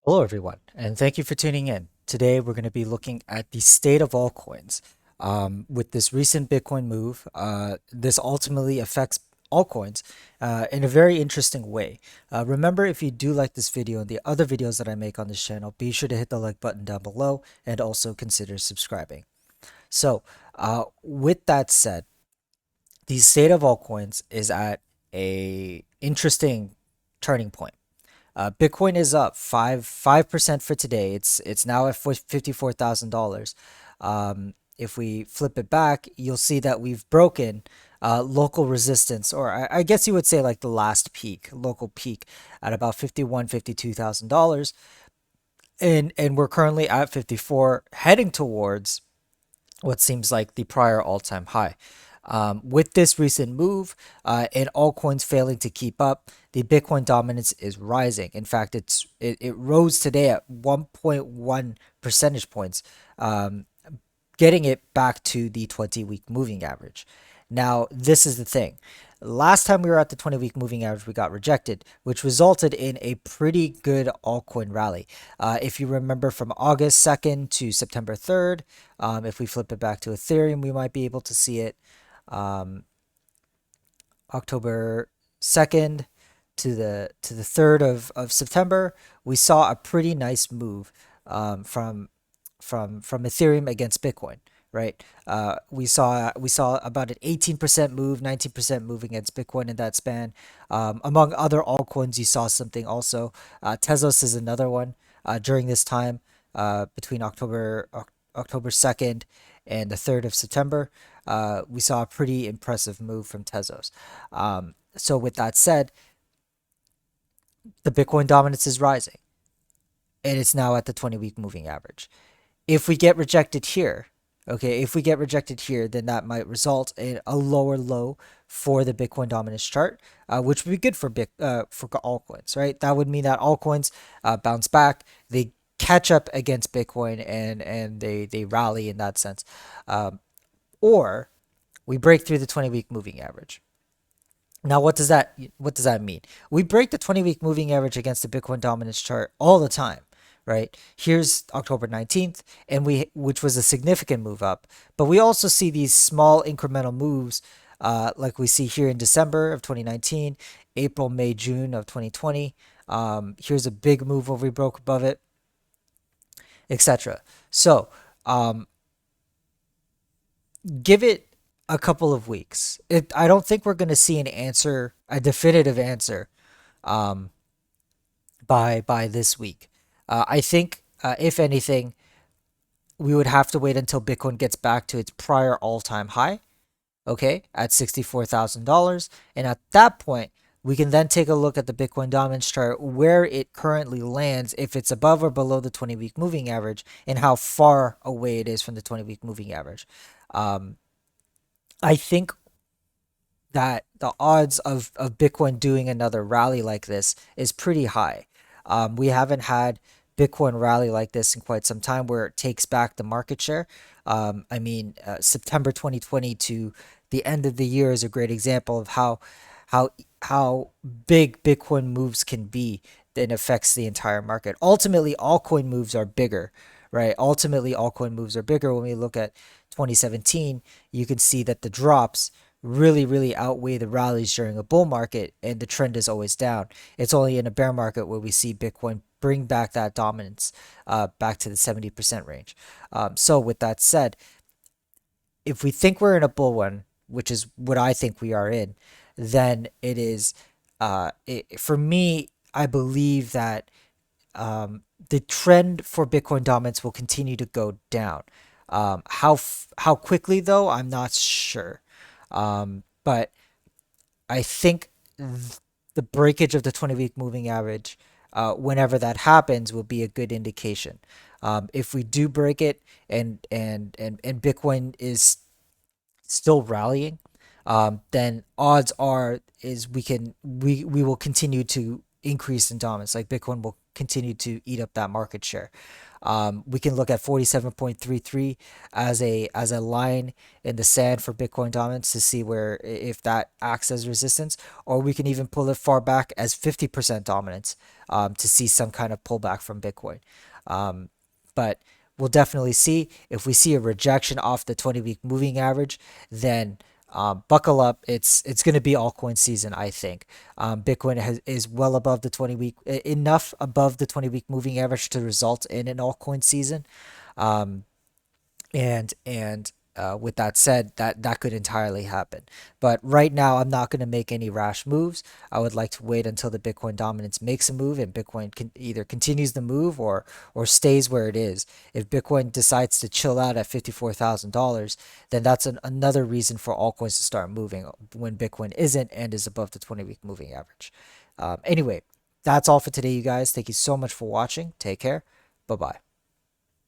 Hello, everyone, and thank you for tuning in. Today, we're going to be looking at the state of altcoins. With this recent Bitcoin move, this ultimately affects altcoins in a very interesting way. Remember, if you do like this video and the other videos that I make on this channel, be sure to hit the like button down below and also consider subscribing. With that said, the state of altcoins is at a interesting turning point. Bitcoin is up 5% for today. It's now at $54,000. If we flip it back, you'll see that we've broken local resistance, or I guess you would say like the last peak, local peak, at about $52,000, and we're currently at 54, heading towards what seems like the prior all-time high. With this recent move and altcoins failing to keep up, the Bitcoin dominance is rising. In fact, it rose today at 1.1 percentage points, getting it back to the 20-week moving average. Now, this is the thing. Last time we were at the 20-week moving average, we got rejected, which resulted in a pretty good altcoin rally. If you remember from August 2nd to September 3rd, if we flip it back to Ethereum, we might be able to see it. Um, October 2nd to the 3rd of September, we saw a pretty nice move from Ethereum against Bitcoin, right? We saw about an 18% move, 19% move against Bitcoin in that span. Among other altcoins, you saw something also. Tezos is another one during this time between October 2nd and the 3rd of September. We saw a pretty impressive move from Tezos. So with that said, the Bitcoin dominance is rising, and it's now at the 20-week moving average. If we get rejected here, okay, if we get rejected here, then that might result in a lower low for the Bitcoin dominance chart, which would be good for altcoins, right? That would mean that altcoins bounce back, they catch up against Bitcoin, and they rally in that sense, or we break through the 20-week moving average. Now, what does that mean? We break the 20-week moving average against the Bitcoin dominance chart all the time, right? Here's October 19th, and which was a significant move up, but we also see these small incremental moves, like we see here in December of 2019, April, May, June of 2020. Here's a big move where we broke above it, etc. So, um, give it a couple of weeks. I don't think we're going to see an answer, a definitive answer, um, by this week. I think, if anything, we would have to wait until Bitcoin gets back to its prior all-time high, okay, at $64,000, and at that point, we can then take a look at the Bitcoin dominance chart, where it currently lands, if it's above or below the 20-week moving average, and how far away it is from the 20-week moving average. Um, I think that the odds of Bitcoin doing another rally like this is pretty high. We haven't had Bitcoin rally like this in quite some time, where it takes back the market share. September 2020 to the end of the year is a great example of how how big Bitcoin moves can be that affects the entire market. Ultimately, altcoin moves are bigger, right? Ultimately, altcoin moves are bigger. When we look at 2017, you can see that the drops really outweigh the rallies during a bull market, and the trend is always down. It's only in a bear market where we see Bitcoin bring back that dominance back to the 70% range. So with that said, if we think we're in a bull one, which is what I think we are in, then it is, for me, I believe that the trend for Bitcoin dominance will continue to go down. How quickly, though, I'm not sure. But I think the breakage of the 20-week moving average, whenever that happens, will be a good indication. If we do break it, and Bitcoin is still rallying, then odds are is we will continue to increase in dominance. Like Bitcoin continue to eat up that market share. We can look at 47.33 as a line in the sand for Bitcoin dominance to see where if that acts as resistance, or we can even pull it far back as 50% dominance to see some kind of pullback from Bitcoin. But we'll definitely see if we see a rejection off the 20-week moving average, then buckle up. It's going to be altcoin season, I think. Bitcoin is well above the 20-week, enough above the 20-week moving average to result in an altcoin season. Um, and with that said, that could entirely happen. But right now, I'm not going to make any rash moves. I would like to wait until the Bitcoin dominance makes a move and Bitcoin either continues the move or stays where it is. If Bitcoin decides to chill out at $54,000, then that's another reason for altcoins to start moving when Bitcoin isn't and is above the 20-week moving average. Anyway, that's all for today, you guys. Thank you so much for watching. Take care. Bye bye.